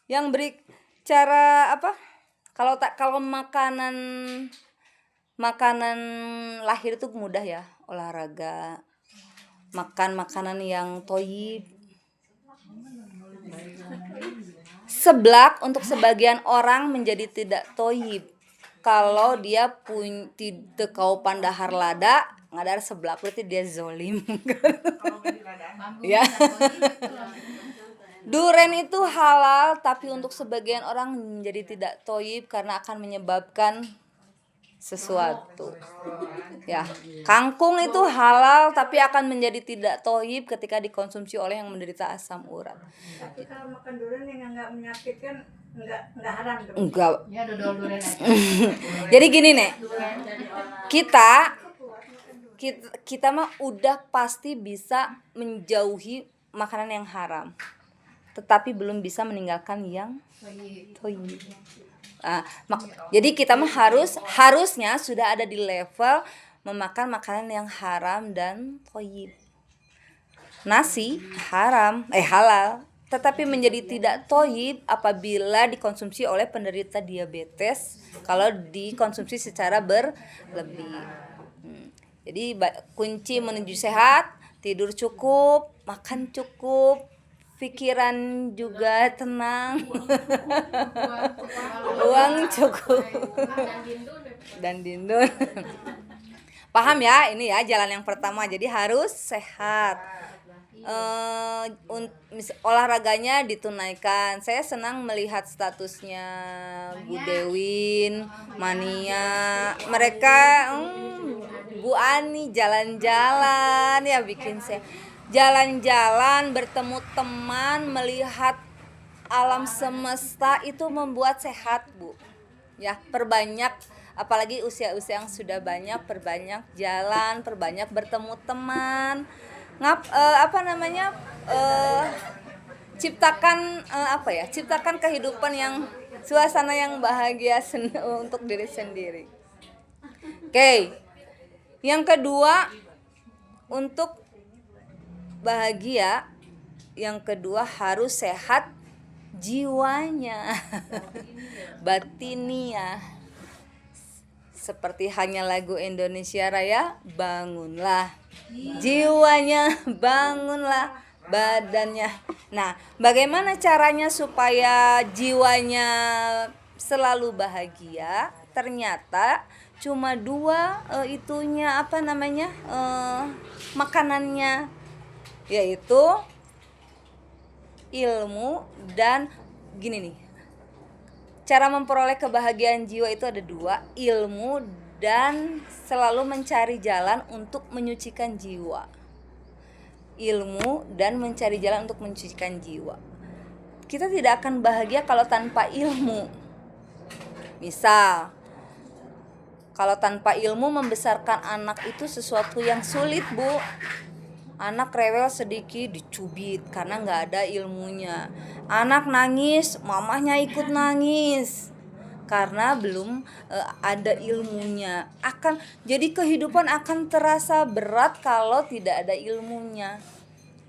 Yang beri cara apa? Kalau makanan lahir itu mudah ya, olahraga, makan makanan yang toyib. Seblak untuk sebagian orang menjadi tidak toyib kalau dia tekau pandahar lada ngadar seblak berarti dia zolim. Ya. Duren itu halal tapi untuk sebagian orang menjadi tidak toyib karena akan menyebabkan sesuatu. Ya, kangkung itu halal tapi akan menjadi tidak toyib ketika dikonsumsi oleh yang menderita asam urat. Tapi kalau makan durian yang nggak menyakitkan nggak haram dong. Enggak. Ya, dodol durian aja. Jadi gini nih, kita mah udah pasti bisa menjauhi makanan yang haram, tetapi belum bisa meninggalkan yang toyib. Jadi kita mah harusnya sudah ada di level memakan makanan yang haram dan toyib. Nasi halal, tetapi menjadi tidak toyib apabila dikonsumsi oleh penderita diabetes kalau dikonsumsi secara berlebih. Jadi kunci menuju sehat, tidur cukup, makan cukup, pikiran juga tenang, uang cukup, dan dindun. Paham ya, ini ya jalan yang pertama. Jadi harus sehat. Olahraganya ditunaikan. Saya senang melihat statusnya Bu Dewin, Mania, mereka Bu Ani jalan-jalan ya, bikin saya jalan-jalan, bertemu teman, melihat alam semesta, itu membuat sehat, Bu. Ya, perbanyak, apalagi usia-usia yang sudah banyak, perbanyak jalan, perbanyak bertemu teman. Ciptakan kehidupan yang suasana yang bahagia untuk diri sendiri. Oke. Yang kedua, untuk bahagia, yang kedua harus sehat jiwanya, batinia. Seperti hanya lagu Indonesia Raya, bangunlah jiwanya, bangunlah badannya. Nah, bagaimana caranya supaya jiwanya selalu bahagia? Ternyata cuma dua makanannya, yaitu ilmu dan gini nih. Cara memperoleh kebahagiaan jiwa itu ada dua, ilmu dan selalu mencari jalan untuk menyucikan jiwa. Ilmu dan mencari jalan untuk menyucikan jiwa. Kita tidak akan bahagia kalau tanpa ilmu. Misal, kalau tanpa ilmu membesarkan anak itu sesuatu yang sulit, Bu. Anak rewel sedikit dicubit karena nggak ada ilmunya. Anak nangis, mamahnya ikut nangis karena belum ada ilmunya. Jadi kehidupan akan terasa berat kalau tidak ada ilmunya.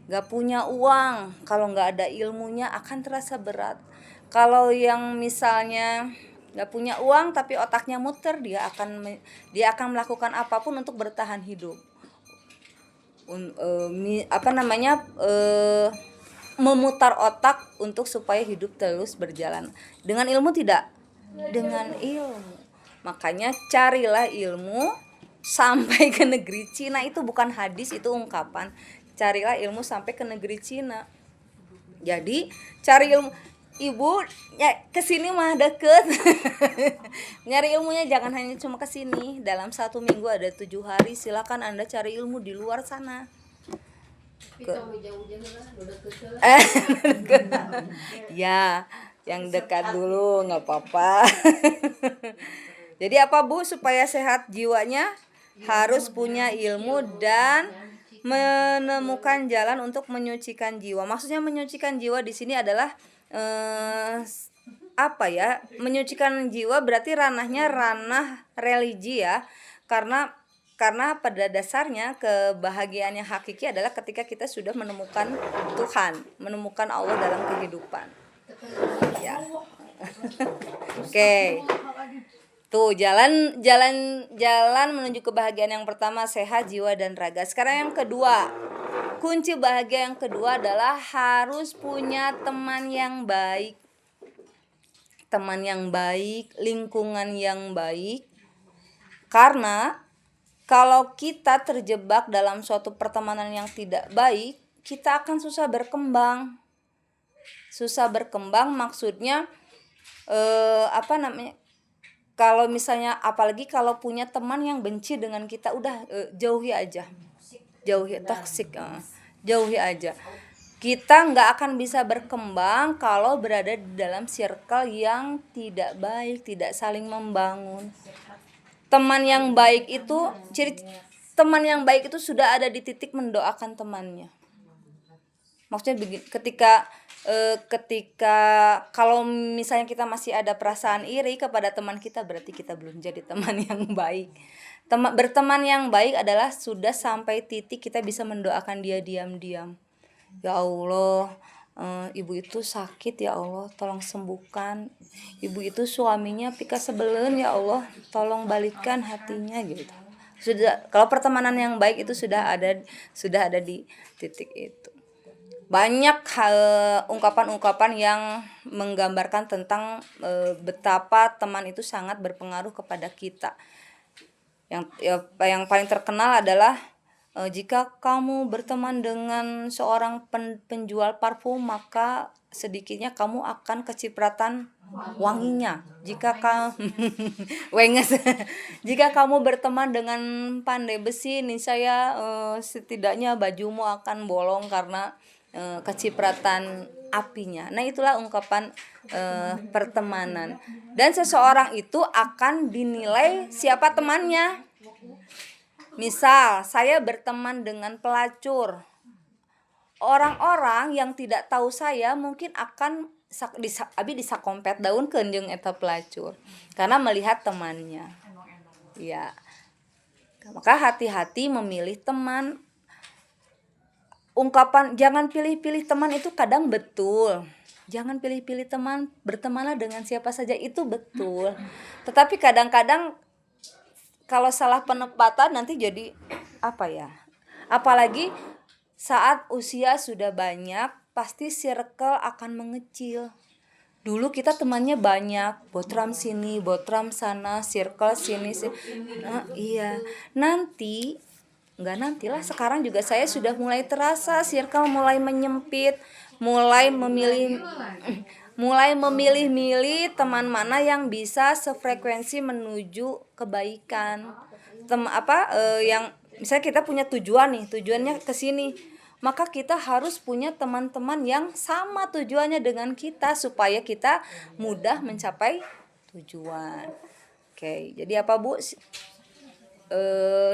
Gak punya uang, kalau nggak ada ilmunya akan terasa berat. Kalau yang misalnya nggak punya uang tapi otaknya muter, dia akan melakukan apapun untuk bertahan hidup. Memutar otak untuk supaya hidup terus berjalan. Dengan ilmu tidak? Dengan ilmu. Makanya carilah ilmu sampai ke negeri Cina. Itu bukan hadis, itu ungkapan. Carilah ilmu sampai ke negeri Cina. Jadi cari ilmu. Ibu ya kesini mah deket. Nyari ilmunya jangan hanya cuma kesini. Dalam 1 minggu ada 7 hari, silakan Anda cari ilmu di luar sana. Ya, yang dekat dulu nggak apa-apa. Jadi apa, Bu, supaya sehat jiwanya? Harus punya ilmu dan menemukan jalan untuk menyucikan jiwa. Maksudnya menyucikan jiwa di sini adalah menyucikan jiwa berarti ranahnya ranah religi ya. Karena pada dasarnya kebahagiaan yang hakiki adalah ketika kita sudah menemukan Tuhan, menemukan Allah dalam kehidupan. Ya. Oke. Tuh jalan menuju kebahagiaan yang pertama, sehat jiwa dan raga. Sekarang yang kedua. Kunci bahagia yang kedua adalah harus punya teman yang baik. Teman yang baik, lingkungan yang baik. Karena kalau kita terjebak dalam suatu pertemanan yang tidak baik, kita akan susah berkembang. Susah berkembang maksudnya kalau misalnya apalagi kalau punya teman yang benci dengan kita, udah jauhi aja. Jauhi toksik. Jauhi aja. Kita nggak akan bisa berkembang kalau berada di dalam circle yang tidak baik, tidak saling membangun. Teman yang baik itu sudah ada di titik mendoakan temannya. Maksudnya begini, ketika kalau misalnya kita masih ada perasaan iri kepada teman kita, berarti kita belum jadi teman yang baik. Berteman yang baik adalah sudah sampai titik kita bisa mendoakan dia diam-diam. Ya Allah, ibu itu sakit, ya Allah tolong sembuhkan. Ibu itu suaminya pika sebelen, ya Allah tolong balikkan hatinya gitu. Sudah, kalau pertemanan yang baik itu sudah ada di titik itu. Banyak ungkapan-ungkapan yang menggambarkan tentang betapa teman itu sangat berpengaruh kepada kita. Yang paling terkenal adalah jika kamu berteman dengan seorang penjual parfum, maka sedikitnya kamu akan kecipratan wanginya. Jika kamu berteman dengan pandai besi, niscaya setidaknya bajumu akan bolong karena kecipratan apinya. Nah, itulah ungkapan pertemanan. Dan seseorang itu akan dinilai siapa temannya. Misal saya berteman dengan pelacur, orang-orang yang tidak tahu saya mungkin akan disakompet daun kenjeng eta pelacur karena melihat temannya. Ya. Maka hati-hati memilih teman. Ungkapan jangan pilih-pilih teman itu kadang betul. Jangan pilih-pilih teman, bertemanlah dengan siapa saja, itu betul. Tetapi kadang-kadang kalau salah penempatan nanti jadi apalagi saat usia sudah banyak, pasti circle akan mengecil. Dulu kita temannya banyak, botram sini, botram sana, circle sini. Iya. Nantilah, sekarang juga saya sudah mulai terasa circle mulai menyempit, mulai memilih-milih teman mana yang bisa sefrekuensi menuju kebaikan. Yang misalnya kita punya tujuan nih, tujuannya ke sini, maka kita harus punya teman-teman yang sama tujuannya dengan kita supaya kita mudah mencapai tujuan. Oke, jadi apa Bu?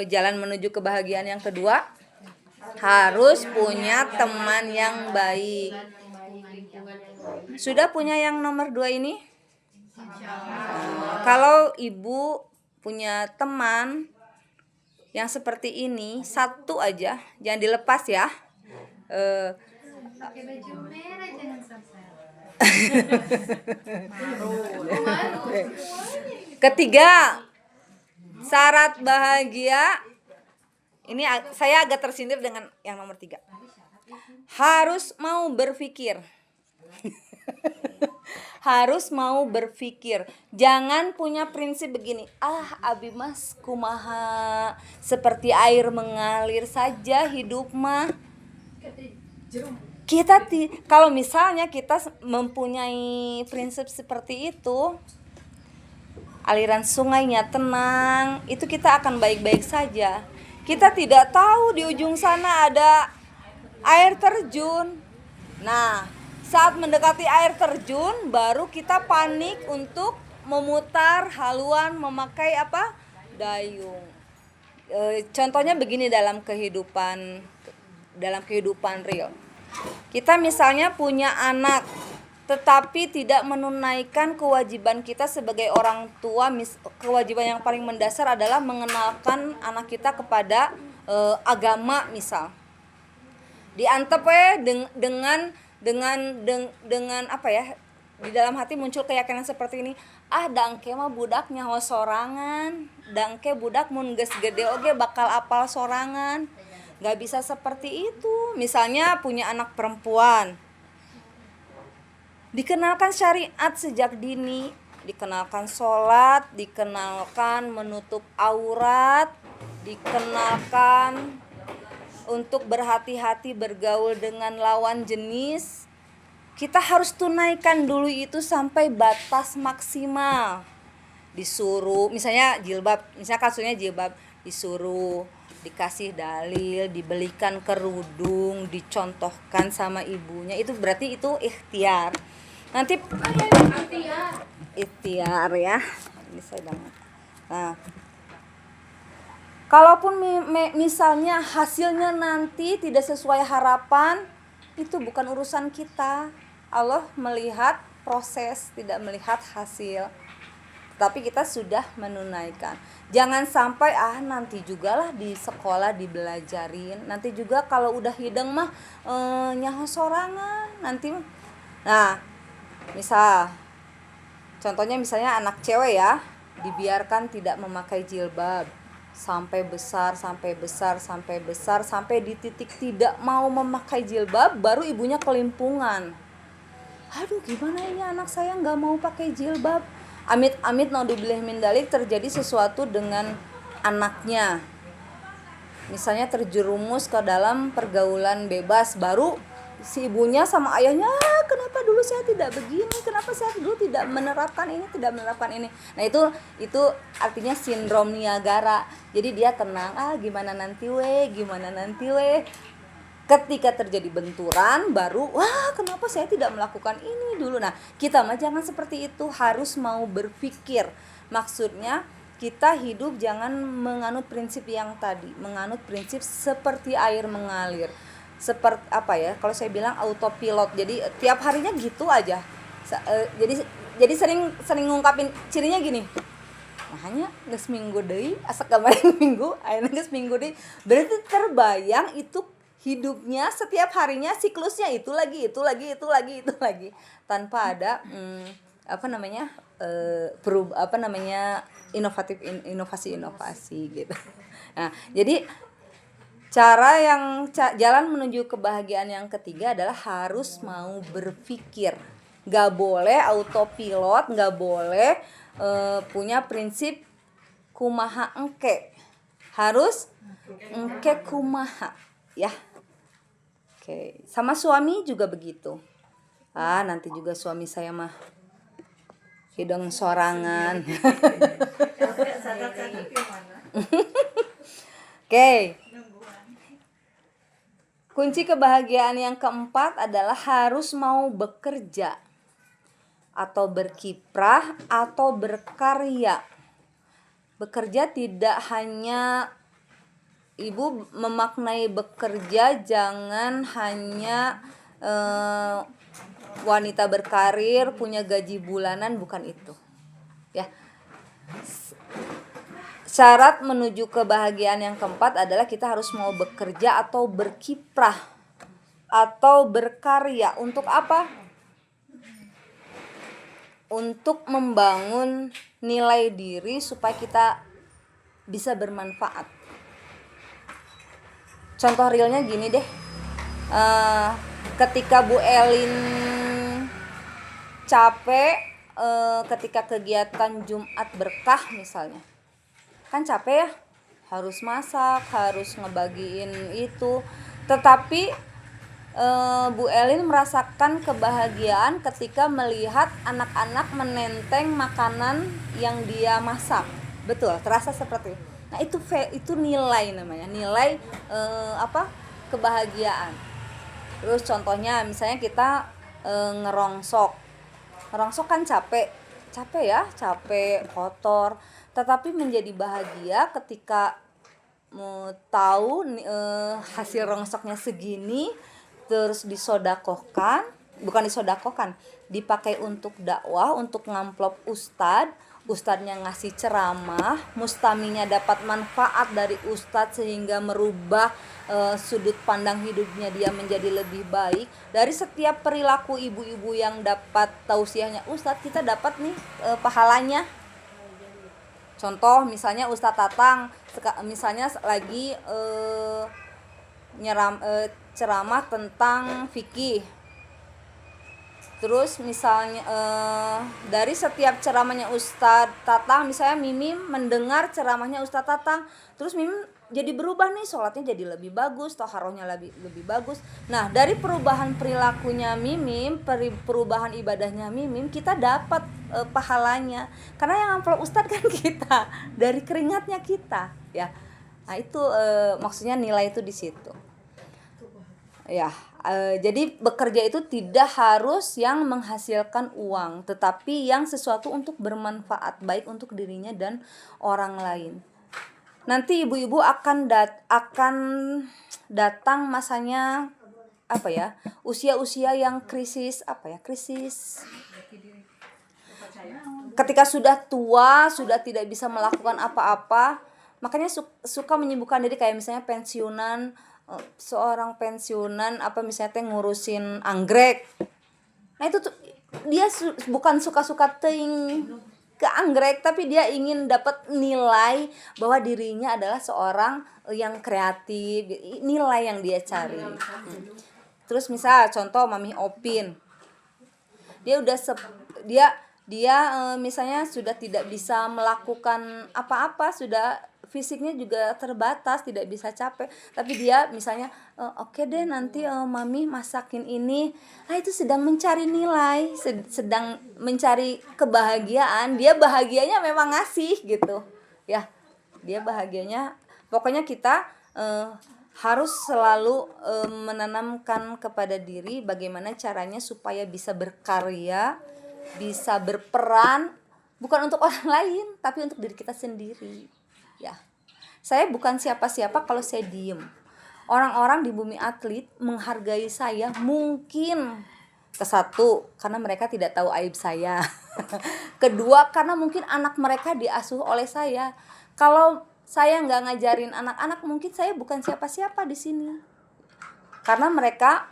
Jalan menuju kebahagiaan yang kedua, harus punya teman yang baik. Sudah punya yang nomor 2 ini? Kalau ibu punya teman yang seperti ini, satu aja, jangan dilepas ya. Ketiga, syarat bahagia. Ini saya agak tersindir dengan yang nomor 3. Harus mau berpikir. Harus mau berpikir. Jangan punya prinsip begini, abi mas kumaha, seperti air mengalir saja hidup mah. Kalau misalnya kita mempunyai prinsip seperti itu, aliran sungainya tenang, itu kita akan baik-baik saja. Kita tidak tahu di ujung sana ada air terjun. Nah, saat mendekati air terjun baru kita panik untuk memutar haluan memakai dayung. Contohnya begini dalam kehidupan real. Kita misalnya punya anak tetapi tidak menunaikan kewajiban kita sebagai orang tua. Kewajiban yang paling mendasar adalah mengenalkan anak kita kepada agama misal. Diantep dengan di dalam hati muncul keyakinan seperti ini, ah dangke mah budak nyaho sorangan, dangke budak mun geus gede oge bakal apal sorangan. Gak bisa seperti itu. Misalnya punya anak perempuan, dikenalkan syariat sejak dini, dikenalkan sholat, dikenalkan menutup aurat, dikenalkan untuk berhati-hati bergaul dengan lawan jenis. Kita harus tunaikan dulu itu sampai batas maksimal. Disuruh, misalnya jilbab, misalnya kasusnya jilbab, disuruh, dikasih dalil, dibelikan kerudung, dicontohkan sama ibunya, itu berarti itu ikhtiar. Nanti ikhtiar ya. Ini saya banget. Nah, kalaupun misalnya hasilnya nanti tidak sesuai harapan, itu bukan urusan kita. Allah melihat proses, tidak melihat hasil. Tapi kita sudah menunaikan. Jangan sampai nanti jugalah di sekolah dibelajarin. Nanti juga kalau udah hidung mah nyaho sorangan nanti. Nah, contohnya misalnya anak cewek ya, dibiarkan tidak memakai jilbab sampai besar sampai di titik tidak mau memakai jilbab, baru ibunya kelimpungan. Aduh, gimana ini anak saya nggak mau pakai jilbab? Amit-amit naudzubillah min dzalik terjadi sesuatu dengan anaknya. Misalnya terjerumus ke dalam pergaulan bebas, baru si ibunya sama ayahnya, kenapa dulu saya tidak begini, kenapa saya dulu tidak menerapkan ini. Nah itu artinya sindrom Niagara. Jadi dia tenang, gimana nanti weh. Ketika terjadi benturan baru, kenapa saya tidak melakukan ini dulu. Nah, kita mah jangan seperti itu, harus mau berpikir. Maksudnya kita hidup jangan menganut prinsip yang tadi, menganut prinsip seperti air mengalir. Seperti apa ya? Kalau saya bilang autopilot. Jadi tiap harinya gitu aja. Jadi sering ngungkapin cirinya gini. Makanya geus minggu deui, asa kemarin minggu, ayeuna geus minggu deui. Berarti terbayang itu hidupnya setiap harinya siklusnya itu lagi tanpa ada inovasi gitu. Nah, jadi jalan menuju kebahagiaan yang ketiga adalah harus mau berpikir. Gak boleh autopilot, gak boleh punya prinsip kumaha engke. Harus engke kumaha ya. Oke, sama suami juga begitu. Nanti juga suami saya mah hidung sorangan. Oke. Kunci kebahagiaan yang keempat adalah harus mau bekerja atau berkiprah atau berkarya. Bekerja tidak hanya, ibu memaknai bekerja jangan hanya wanita berkarir punya gaji bulanan, bukan itu ya. Syarat menuju kebahagiaan yang keempat adalah kita harus mau bekerja atau berkiprah atau berkarya. Untuk apa? Untuk membangun nilai diri supaya kita bisa bermanfaat. Contoh realnya gini deh, ketika Bu Elin capek ketika kegiatan Jumat Berkah misalnya, kan capek ya, harus masak, harus ngebagiin itu, tetapi Bu Elin merasakan kebahagiaan ketika melihat anak-anak menenteng makanan yang dia masak. Betul, terasa seperti itu. Nah, itu nilai namanya, nilai kebahagiaan. Terus contohnya misalnya kita ngerongsok kan capek kotor, tetapi menjadi bahagia ketika tahu hasil rongsoknya segini, terus dipakai untuk dakwah, untuk ngamplop ustad, ustadznya ngasih ceramah, mustaminya dapat manfaat dari ustadz sehingga merubah sudut pandang hidupnya dia menjadi lebih baik. Dari setiap perilaku ibu-ibu yang dapat tausiahnya ustadz, kita dapat nih pahalanya. Contoh misalnya Ustadz Tatang misalnya lagi ceramah tentang fikih. Terus misalnya dari setiap ceramahnya Ustadz Tatang, misalnya Mimim mendengar ceramahnya Ustadz Tatang, terus Mimim jadi berubah nih, sholatnya jadi lebih bagus, toharohnya lebih bagus. Nah dari perubahan perilakunya Mimim, perubahan ibadahnya Mimim, kita dapat pahalanya. Karena yang amplop Ustadz kan kita, dari keringatnya kita, ya. Nah itu maksudnya nilai itu di situ. Ya, jadi bekerja itu tidak harus yang menghasilkan uang, tetapi yang sesuatu untuk bermanfaat baik untuk dirinya dan orang lain. Nanti ibu-ibu akan datang masanya apa ya? Usia-usia yang krisis ketika sudah tua, sudah tidak bisa melakukan apa-apa, makanya suka menyibukkan diri kayak misalnya pensiunan. Seorang pensiunan misalnya ngurusin anggrek. Nah itu tuh dia bukan suka-suka ting ke anggrek, tapi dia ingin dapat nilai bahwa dirinya adalah seorang yang kreatif, nilai yang dia cari. Terus misal contoh Mami Opin, dia udah misalnya sudah tidak bisa melakukan apa-apa, sudah fisiknya juga terbatas, tidak bisa capek, tapi dia misalnya oke deh nanti Mami masakin ini. Nah itu sedang mencari nilai, sedang mencari kebahagiaan. Dia bahagianya memang ngasih gitu ya, dia bahagianya. Pokoknya kita harus selalu menanamkan kepada diri bagaimana caranya supaya bisa berkarya, bisa berperan, bukan untuk orang lain tapi untuk diri kita sendiri. Ya, saya bukan siapa-siapa kalau saya diem. Orang-orang di Bumi Atlet menghargai saya mungkin kesatu karena mereka tidak tahu aib saya. Kedua karena mungkin anak mereka diasuh oleh saya. Kalau saya nggak ngajarin anak-anak, mungkin saya bukan siapa-siapa di sini. Karena mereka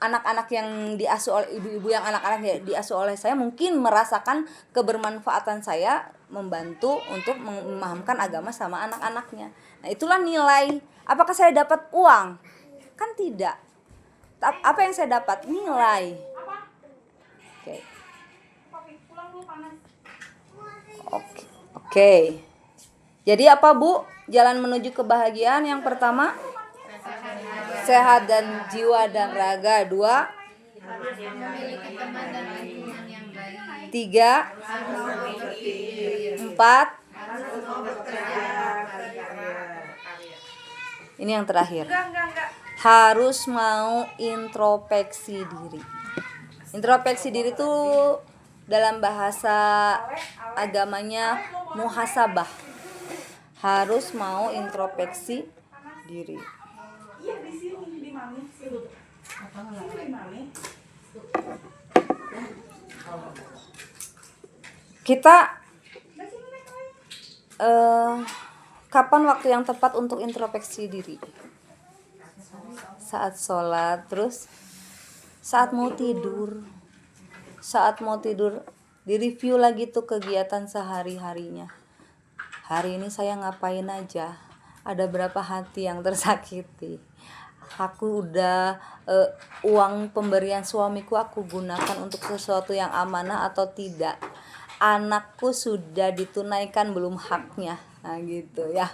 anak-anak yang diasuh oleh ibu-ibu, yang anak-anak yang diasuh oleh saya mungkin merasakan kebermanfaatan saya membantu untuk memahamkan agama sama anak-anaknya. Nah itulah nilai. Apakah saya dapat uang? Kan tidak. Apa yang saya dapat? Nilai. Oke. Jadi apa Bu? Jalan menuju kebahagiaan yang pertama, sehat dan jiwa dan raga. 2, 3, 4, ini yang terakhir, harus mau introspeksi diri. Introspeksi diri itu dalam bahasa agamanya muhasabah. Harus mau introspeksi diri. Kita kapan waktu yang tepat untuk introspeksi diri? Saat sholat, terus saat mau tidur. Saat mau tidur, direview lagi tuh kegiatan sehari-harinya. Hari ini saya ngapain aja? Ada berapa hati yang tersakiti? Aku udah uang pemberian suamiku aku gunakan untuk sesuatu yang amanah atau tidak? Anakku sudah ditunaikan belum haknya? Nah gitu ya.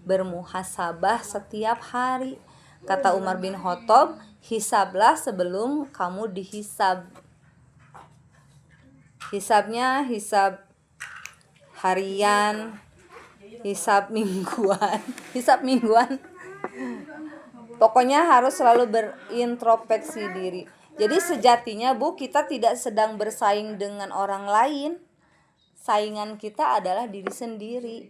Bermuhasabah setiap hari. Kata Umar bin Khattab, hisablah sebelum kamu dihisab. Hisabnya hisab harian, hisab mingguan. Pokoknya harus selalu berintrospeksi diri. Jadi sejatinya Bu, kita tidak sedang bersaing dengan orang lain. Saingan kita adalah diri sendiri.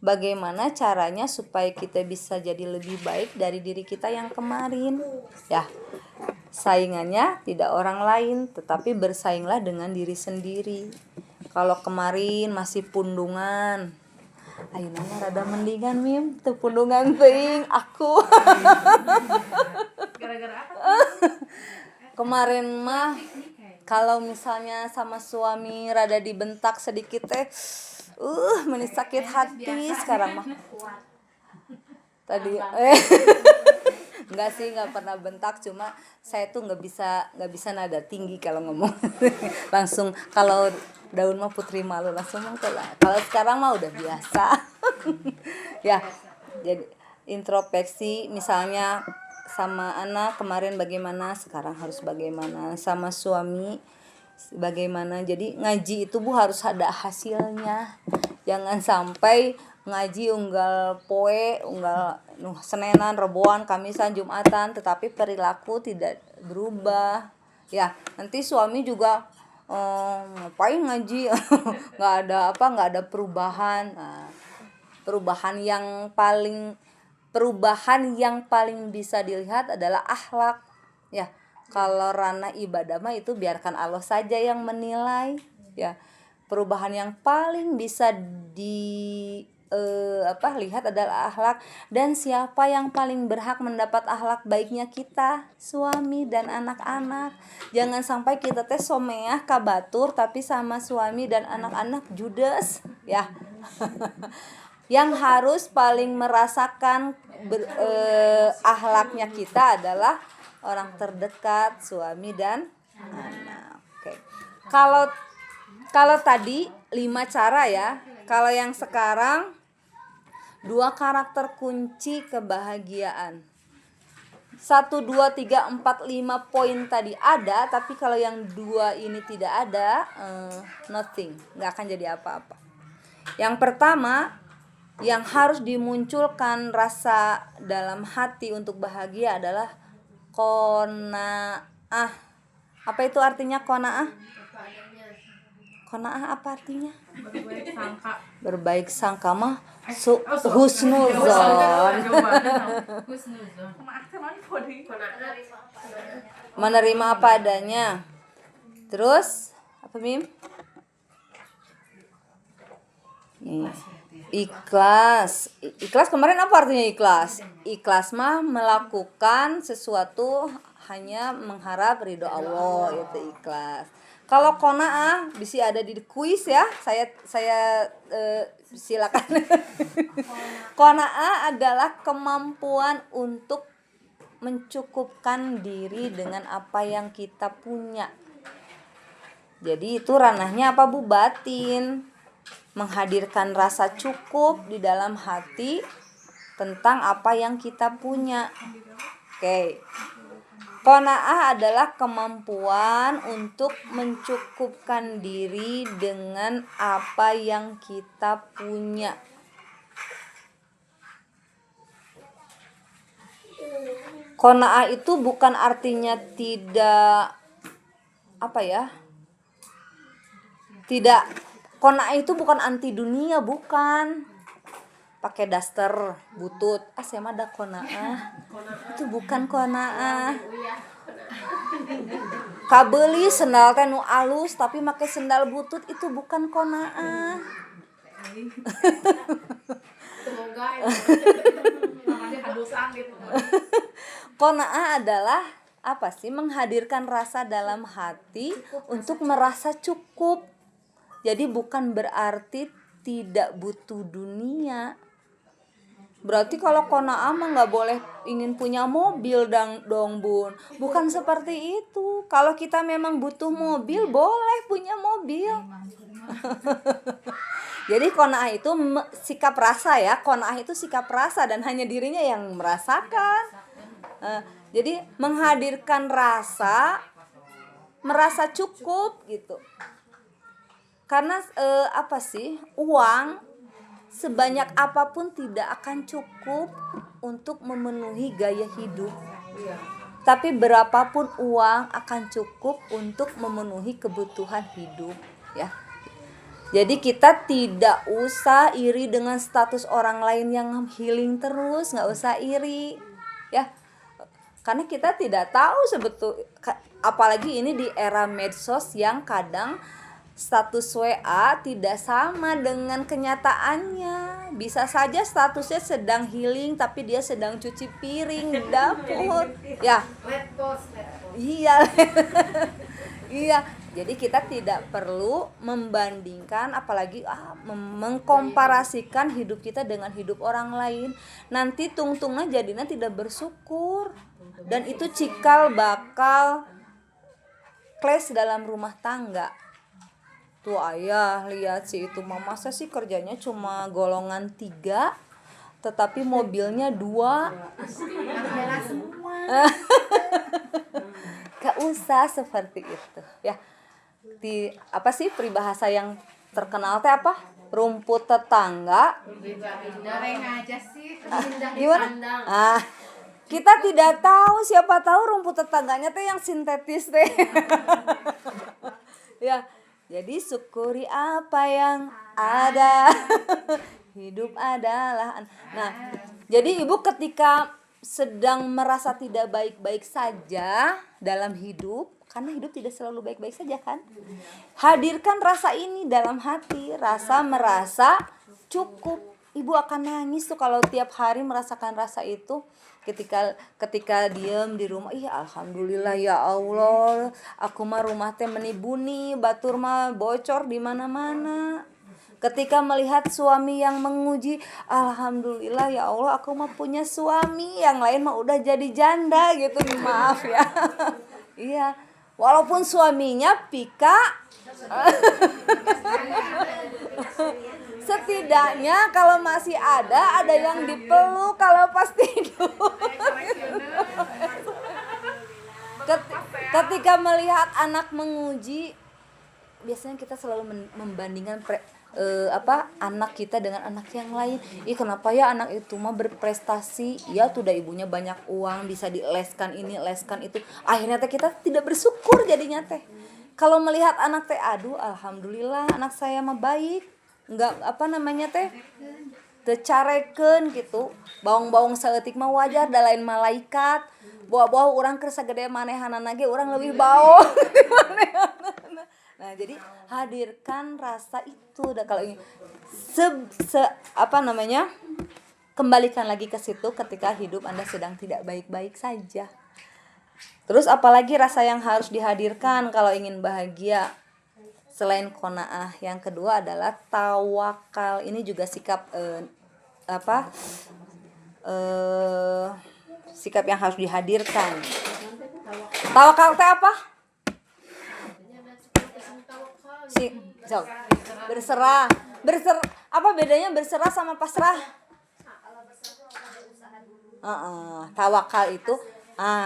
Bagaimana caranya supaya kita bisa jadi lebih baik dari diri kita yang kemarin? Ya, saingannya tidak orang lain, tetapi bersainglah dengan diri sendiri. Kalau kemarin masih pundungan, ayeuna mah rada mendingan Mim, teu pundungan teuing aku. Gara-gara apa? Kemarin mah kalau misalnya sama suami rada dibentak sedikit teh meni sakit hati. Sekarang mah tadi enggak sih, nggak pernah bentak, cuma saya tuh nggak bisa nada tinggi kalau ngomong. Langsung kalau daun mah putri malu langsung kalau sekarang mah udah biasa. Ya, jadi introspeksi misalnya sama anak kemarin bagaimana, sekarang harus bagaimana, sama suami bagaimana. Jadi ngaji itu Bu harus ada hasilnya. Jangan sampai ngaji unggal poe, unggal Senenan, Reboan, Kamisan, Jumatan, tetapi perilaku tidak berubah. Ya, nanti suami juga ngapain ngaji? nggak ada perubahan. Nah, perubahan yang paling bisa dilihat adalah akhlak. Ya, kalau ranah ibadah mah itu biarkan Allah saja yang menilai. Ya, perubahan yang paling bisa lihat adalah akhlak, dan siapa yang paling berhak mendapat akhlak baiknya kita, suami dan anak-anak. Jangan sampai kita teh someah kabatur tapi sama suami dan anak-anak judes, ya. Yang harus paling merasakan akhlaknya kita adalah orang terdekat, suami dan anak. Oke. Kalau tadi 5 cara ya. Kalau yang sekarang 2 karakter kunci kebahagiaan. 1, 2, 3, 4, 5 poin tadi ada, tapi kalau yang 2 ini tidak ada, nothing, nggak akan jadi apa-apa. Yang pertama, yang harus dimunculkan rasa dalam hati untuk bahagia adalah qanaah. Apa itu artinya qanaah? Qanaah apa artinya? Berbaik sangka mah husnuzon. Menerima apa adanya. Terus apa Mim? Nih. Ikhlas kemarin apa artinya ikhlas? Ikhlas mah melakukan sesuatu hanya mengharap ridho Allah, itu ikhlas. Kalau qanaah bisa ada di kuis ya. Saya silakan. Qanaah adalah kemampuan untuk mencukupkan diri dengan apa yang kita punya. Jadi itu ranahnya apa Bu? Batin. Menghadirkan rasa cukup di dalam hati tentang apa yang kita punya. Oke. Qanaah adalah kemampuan untuk mencukupkan diri dengan apa yang kita punya. Qanaah itu bukan artinya tidak qanaah itu bukan anti dunia, bukan. Pakai daster butut, saya mah ada qanaah. Itu bukan qanaah. Kabeuli sendal teh nu alus tapi make sendal butut, itu bukan qanaah. Qanaah adalah apa sih? Menghadirkan rasa dalam hati untuk merasa cukup. Jadi bukan berarti tidak butuh dunia. Berarti kalau qanaah mah nggak boleh ingin punya mobil dong Bun. Bukan seperti itu. Kalau kita memang butuh mobil, boleh punya mobil. Jadi qanaah itu sikap rasa ya. Qanaah itu sikap rasa dan hanya dirinya yang merasakan. Jadi menghadirkan rasa, merasa cukup gitu. Karena uang sebanyak apapun tidak akan cukup untuk memenuhi gaya hidup. Tapi berapapun uang akan cukup untuk memenuhi kebutuhan hidup, ya. Jadi kita tidak usah iri dengan status orang lain yang healing terus, nggak usah iri, ya. Karena kita tidak tahu apalagi ini di era medsos yang kadang status WA tidak sama dengan kenyataannya. Bisa saja statusnya sedang healing tapi dia sedang cuci piring di dapur. Ya. Iya. Iya. Jadi kita tidak perlu membandingkan, apalagi mengkomparasikan hidup kita dengan hidup orang lain. Nanti tungtungnya jadinya tidak bersyukur. Dan itu cikal bakal clash dalam rumah tangga. Tuh ayah lihat sih itu mama saya sih kerjanya cuma golongan 3 tetapi mobilnya 2. Gak usah seperti itu ya. Apa sih peribahasa yang terkenal teh apa? Rumput tetangga. Gimana? Kita tidak tahu, siapa tahu rumput tetangganya teh yang sintetis teh. Ya. Jadi syukuri apa yang ada. Hidup adalah. Nah, jadi ibu ketika sedang merasa tidak baik-baik saja dalam hidup, karena hidup tidak selalu baik-baik saja kan, hadirkan rasa ini dalam hati, rasa merasa cukup. Ibu akan nangis tuh kalau tiap hari merasakan rasa itu. Ketika diem di rumah, alhamdulillah ya Allah, aku mah rumah teh menibuni, batur mah bocor di mana-mana. Ketika melihat suami yang menguji, alhamdulillah ya Allah, aku mah punya suami, yang lain mah udah jadi janda gitu, maaf ya. Iya, walaupun suaminya pika. Setidaknya kalau masih ada yang dipeluk kalau pas tidur. Ketika melihat anak menguji, biasanya kita selalu membandingkan anak kita dengan anak yang lain. Kenapa ya anak itu mah berprestasi, ya tuh udah ibunya banyak uang, bisa dileskan ini, leskan itu. Akhirnya teh kita tidak bersyukur jadinya teh. Kalau melihat anak teh, aduh alhamdulillah anak saya mah baik. Enggak tecareken gitu. Baung-baung saeutik mah wajar, da lain malaikat. Bawa-bawa urang keur sagede manehanana ge urang leuwih baung. Nah, jadi hadirkan rasa itu. Dan kalau ini kembalikan lagi ke situ ketika hidup Anda sedang tidak baik-baik saja. Terus apalagi rasa yang harus dihadirkan kalau ingin bahagia? Selain qanaah, yang kedua adalah tawakal. Ini juga sikap sikap yang harus dihadirkan. Tawakal teh apa? Berserah. Apa bedanya berserah sama pasrah? Tawakal itu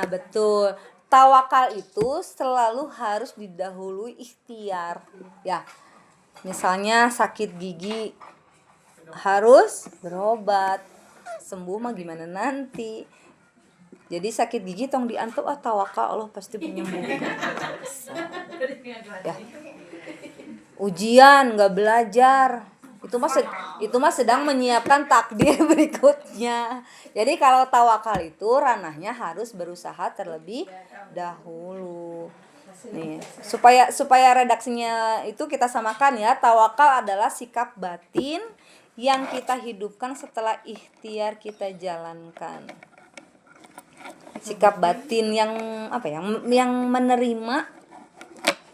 betul. Tawakal itu selalu harus didahului ikhtiar. Ya. Misalnya sakit gigi harus berobat. Sembuh mah gimana nanti. Jadi sakit gigi tong diantuk, tawakal Allah pasti menyembuhkan. Ya. Ujian enggak belajar. Itu mah sedang menyiapkan takdir berikutnya. Jadi kalau tawakal itu ranahnya harus berusaha terlebih dahulu. Nih, supaya redaksinya itu kita samakan ya. Tawakal adalah sikap batin yang kita hidupkan setelah ikhtiar kita jalankan. Sikap batin yang menerima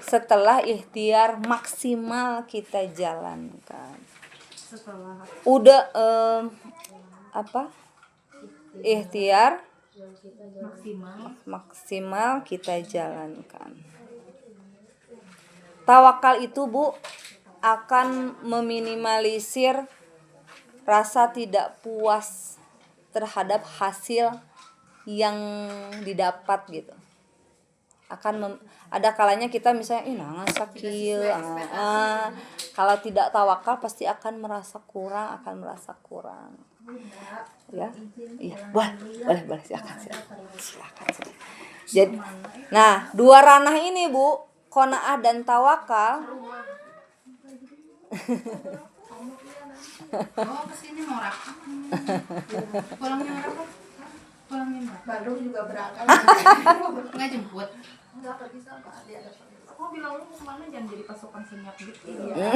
setelah ikhtiar maksimal kita jalankan. Udah ikhtiar maksimal kita jalankan. Tawakal itu akan meminimalisir rasa tidak puas terhadap hasil yang didapat gitu. Ada kalanya kita misalnya sakit, kalau tidak tawakal pasti akan merasa kurang, ya. Iya, boleh silakan. Jadi, nah, dua ranah ini Bu, qanaah dan tawakal. Kesini mau rakam. Pulangnya Bandung juga berangkat. Nggak jemput. Enggak pergi sama dia. Kok bilang lu mau kemana, jangan jadi pasukan senyap gitu. Iya.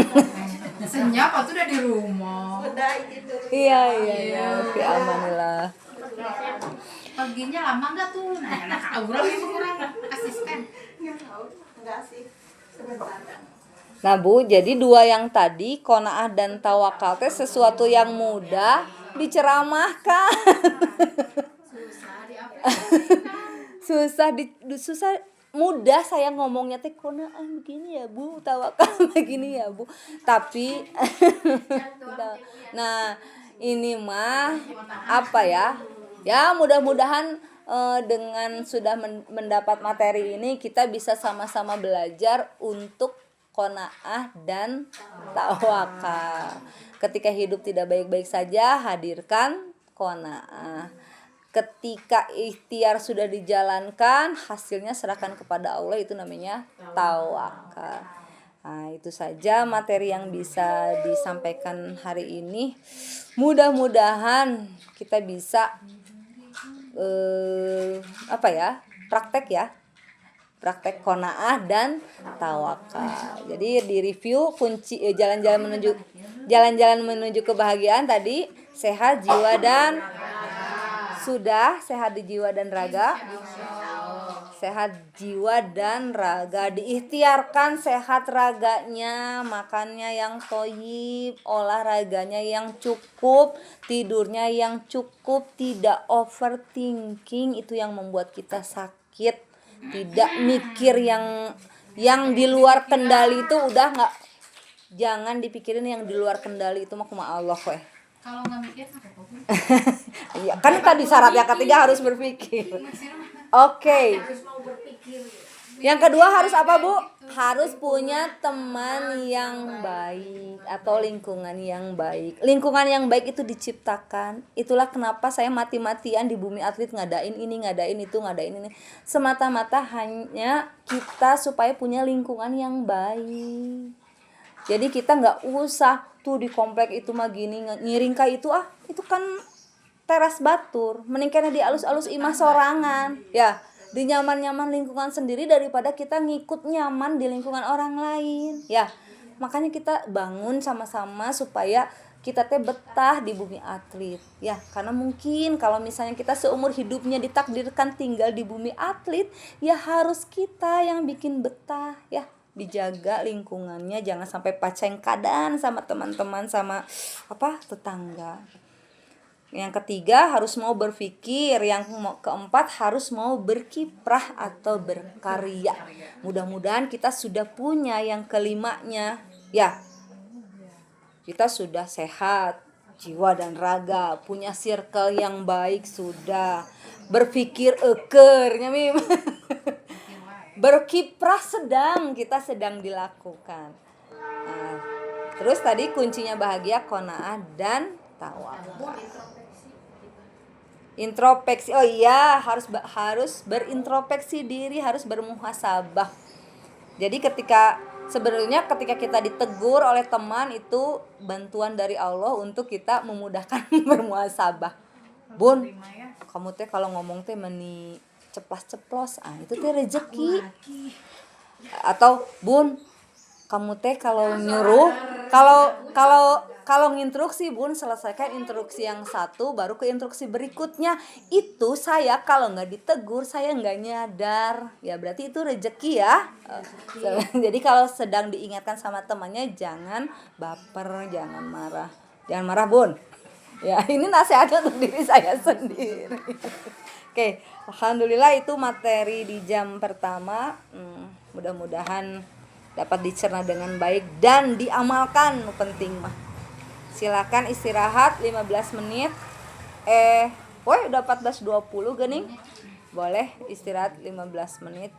Senyap atau udah di rumah. Udah itu. Iya. Fi amanillah. Perginya lama nggak tuh? Nah, orang itu kurang asisten. Enggak sih. Sebentar. Nah Bu, jadi dua yang tadi qanaah dan tawakal teh sesuatu yang mudah diceramahkan. susah mudah saya ngomongnya teh qanaah begini ya Bu, tawakal begini ya Bu. Tapi nah, ini mah apa ya? Ya mudah-mudahan dengan sudah mendapat materi ini kita bisa sama-sama belajar untuk qanaah dan tawakal. Ketika hidup tidak baik-baik saja, hadirkan qanaah. Ketika ikhtiar sudah dijalankan, hasilnya serahkan kepada Allah, itu namanya tawakal. Nah, itu saja materi yang bisa disampaikan hari ini. Mudah-mudahan kita bisa praktek qanaah dan tawakal. Jadi di review kunci jalan-jalan menuju kebahagiaan tadi, sehat jiwa dan sudah sehat di jiwa dan raga. Sehat jiwa dan raga, diikhtiarkan sehat raganya, makannya yang thoyyib, olahraganya yang cukup, tidurnya yang cukup, tidak overthinking, itu yang membuat kita sakit. Tidak mikir yang di luar kendali itu udah nggak, jangan dipikirin yang di luar kendali itu mah kumaha Allah weh. Kalau nggak mikir apa kok? Iya, kan tadi syarat yang ketiga harus berpikir. Oke. Yang kedua harus apa Bu? Harus punya teman yang baik atau lingkungan yang baik. Lingkungan yang baik itu diciptakan. Itulah kenapa saya mati-matian di Bumi Atlet ngadain ini, ngadain itu, ngadain ini. Semata-mata hanya kita supaya punya lingkungan yang baik. Jadi kita nggak usah tuh di komplek itu mah gini ngiring kayak itu kan teras batur, mending kena di alus-alus imah sorangan ya, di nyaman-nyaman lingkungan sendiri daripada kita ngikut nyaman di lingkungan orang lain ya. Makanya kita bangun sama-sama supaya kita teh betah di Bumi Atlet ya, karena mungkin kalau misalnya kita seumur hidupnya ditakdirkan tinggal di Bumi Atlet ya, harus kita yang bikin betah ya. Dijaga lingkungannya, jangan sampai pacengkadan sama teman-teman, sama tetangga. Yang ketiga harus mau berpikir. Yang keempat harus mau berkiprah atau berkarya. Mudah-mudahan kita sudah punya yang kelimanya ya. Kita sudah sehat jiwa dan raga, punya circle yang baik, sudah berpikir ekernya mim. Berkiprah kita sedang dilakukan. Nah, terus tadi kuncinya bahagia qanaah dan tawakal. Introspeksi. Oh iya, harus berintrospeksi diri, harus bermuhasabah. Jadi sebenarnya ketika kita ditegur oleh teman, itu bantuan dari Allah untuk kita memudahkan bermuhasabah. Bun, kamu teh kalau ngomong teh meni ceplas-ceplos, itu teh rezeki. Atau Bun, kamu teh kalau nyuruh, kalau nginstruksi Bun, selesaikan instruksi yang satu baru ke instruksi berikutnya. Itu saya kalau nggak ditegur saya nggak nyadar ya, berarti itu rezeki ya. Jadi kalau sedang diingatkan sama temannya, jangan baper, jangan marah Bun ya. Ini nasihatnya untuk diri saya sendiri. Oke, alhamdulillah itu materi di jam pertama. Mudah-mudahan dapat dicerna dengan baik dan diamalkan, penting mah. Silakan istirahat 15 menit. Udah 14.20 geuning. Boleh istirahat 15 menit.